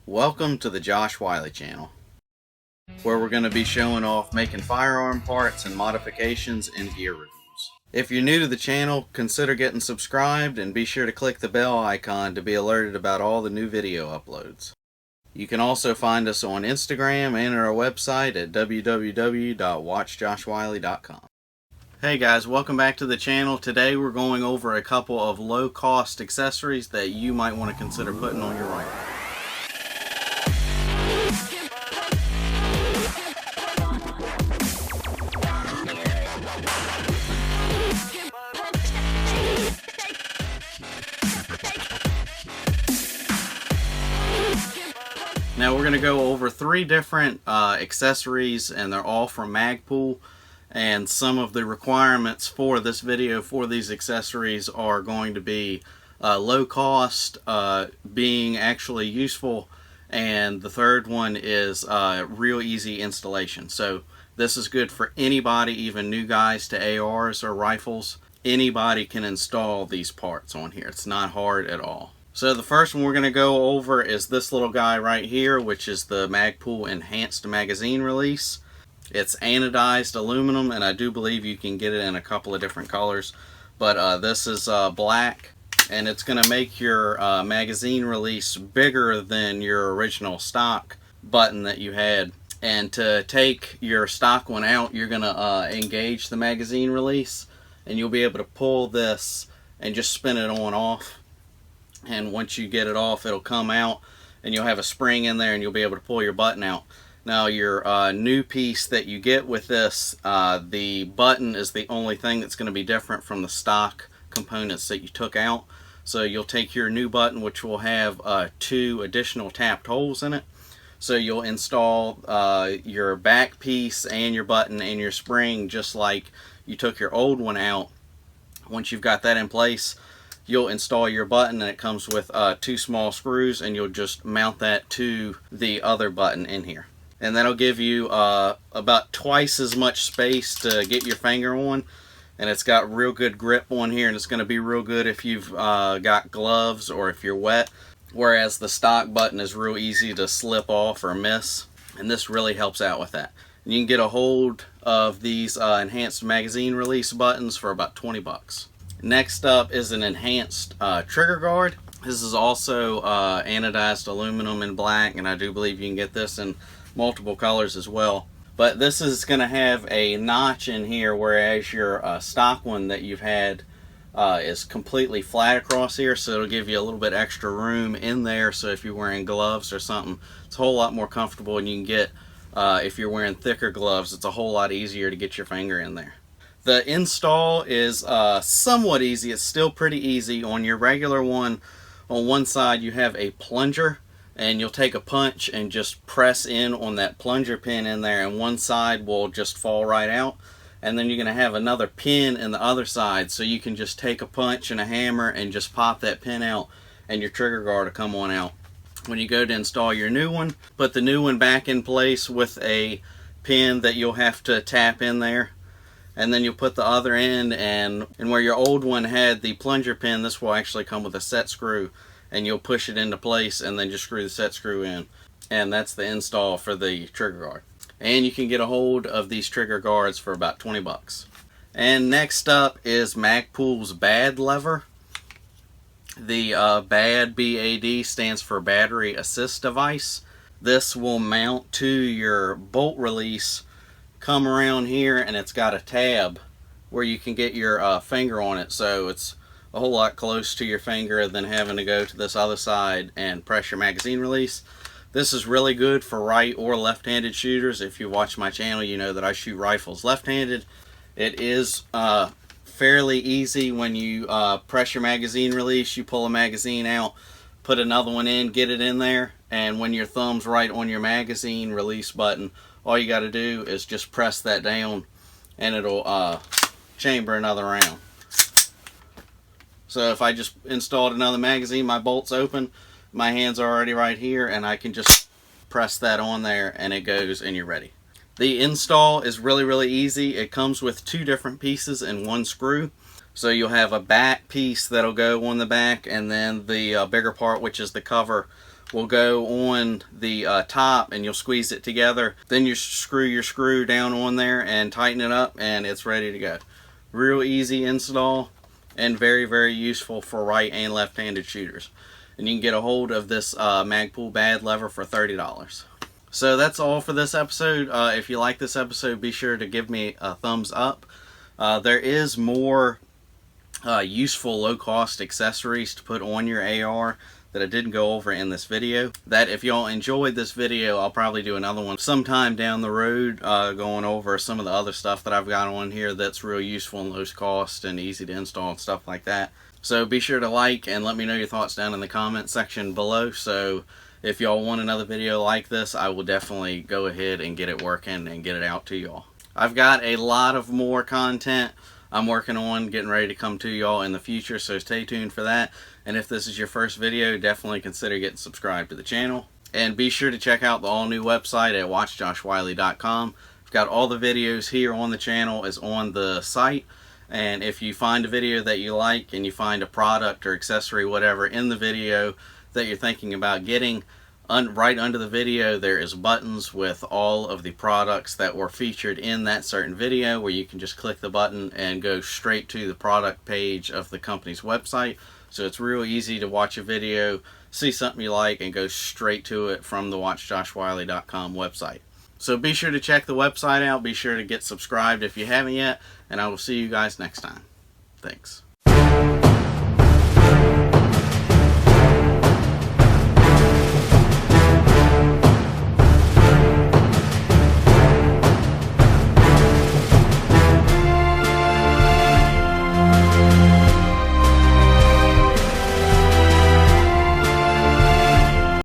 Welcome to the Josh Wiley channel, where we're going to be showing off making firearm parts and modifications and gear reviews. If you're new to the channel, consider getting subscribed and be sure to click the bell icon to be alerted about all the new video uploads. You can also find us on Instagram and our website at www.watchjoshwiley.com. Hey guys, welcome back to the channel. Today we're going over a couple of low-cost accessories that you might want to consider putting on your rifle. Now we're going to go over three different accessories, and they're all from Magpul. And some of the requirements for this video for these accessories are going to be low cost, being actually useful, and the third one is real easy installation. So this is good for anybody, even new guys to ARs or rifles. Anybody can install these parts on here. It's not hard at all. So the first one we're going to go over is this little guy right here, which is the Magpul Enhanced Magazine Release. It's anodized aluminum, and I do believe you can get it in a couple of different colors. But this is black, and it's going to make your magazine release bigger than your original stock button that you had. And to take your stock one out, you're going to engage the magazine release, and you'll be able to pull this and just spin it on off. And once you get it off, it'll come out, and you'll have a spring in there, and you'll be able to pull your button out. Now your new piece that you get with this, the button is the only thing that's going to be different from the stock components that you took out. So you'll take your new button, which will have 2 additional tapped holes in it. So you'll install your back piece and your button and your spring just like you took your old one out. Once you've got that in place, you'll install your button, and it comes with 2 small screws, and you'll just mount that to the other button in here. And that'll give you about twice as much space to get your finger on, and it's got real good grip on here, and it's going to be real good if you've got gloves or if you're wet, whereas the stock button is real easy to slip off or miss, and this really helps out with that. And you can get a hold of these enhanced magazine release buttons for about 20 bucks. Next up is an enhanced trigger guard. This is also anodized aluminum in black, and I do believe you can get this in multiple colors as well. But this is going to have a notch in here, whereas your stock one that you've had is completely flat across here, so it'll give you a little bit extra room in there. So if you're wearing gloves or something, it's a whole lot more comfortable, and you can get, if you're wearing thicker gloves, it's a whole lot easier to get your finger in there. The install is somewhat easy. It's still pretty easy. On your regular one, on one side you have a plunger, and you'll take a punch and just press in on that plunger pin in there, and one side will just fall right out. And then you're going to have another pin in the other side, so you can just take a punch and a hammer and just pop that pin out, and your trigger guard will come on out. When you go to install your new one, put the new one back in place with a pin that you'll have to tap in there. And then you'll put the other end, and where your old one had the plunger pin, this will actually come with a set screw, and you'll push it into place and then just screw the set screw in. And that's the install for the trigger guard. And you can get a hold of these trigger guards for about 20 bucks. And next up is Magpul's BAD lever. The BAD, B-A-D, stands for Battery Assist Device. This will mount to your bolt release, come around here, and it's got a tab where you can get your finger on it, so it's a whole lot close to your finger than having to go to this other side and press your magazine release. This is really good for right or left-handed shooters. If you watch my channel, you know that I shoot rifles left-handed. It is fairly easy. When you press your magazine release, you pull a magazine out, put another one in, get it in there, and when your thumb's right on your magazine release button, all you got to do is just press that down, and it'll chamber another round. So if I just installed another magazine, my bolt's open, my hand's already right here, and I can just press that on there, and it goes, and you're ready. The install is really easy. It comes with 2 different pieces and 1 screw. So you'll have a back piece that'll go on the back, and then the bigger part, which is the cover, will go on the top, and you'll squeeze it together. Then you screw your screw down on there and tighten it up, and it's ready to go. Real easy install and very, very useful for right and left-handed shooters. And you can get a hold of this Magpul bad lever for $30. So that's all for this episode. If you like this episode, be sure to give me a thumbs up. There is more useful low-cost accessories to put on your AR that I didn't go over in this video. That if y'all enjoyed this video, I'll probably do another one sometime down the road, going over some of the other stuff that I've got on here that's real useful and low cost and easy to install and stuff like that. So be sure to like and let me know your thoughts down in the comment section below. So if y'all want another video like this, I will definitely go ahead and get it working and get it out to y'all. I've got a lot of more content I'm working on, getting ready to come to y'all in the future, so stay tuned for that. And if this is your first video, definitely consider getting subscribed to the channel. And be sure to check out the all-new website at watchjoshwiley.com. I've got all the videos here on the channel is on the site. And if you find a video that you like and you find a product or accessory, whatever, in the video that you're thinking about getting, right under the video there is buttons with all of the products that were featured in that certain video, where you can just click the button and go straight to the product page of the company's website. So it's real easy to watch a video, see something you like, and go straight to it from the watchjoshwiley.com website. So be sure to check the website out. Be sure to get subscribed if you haven't yet, and I will see you guys next time. Thanks.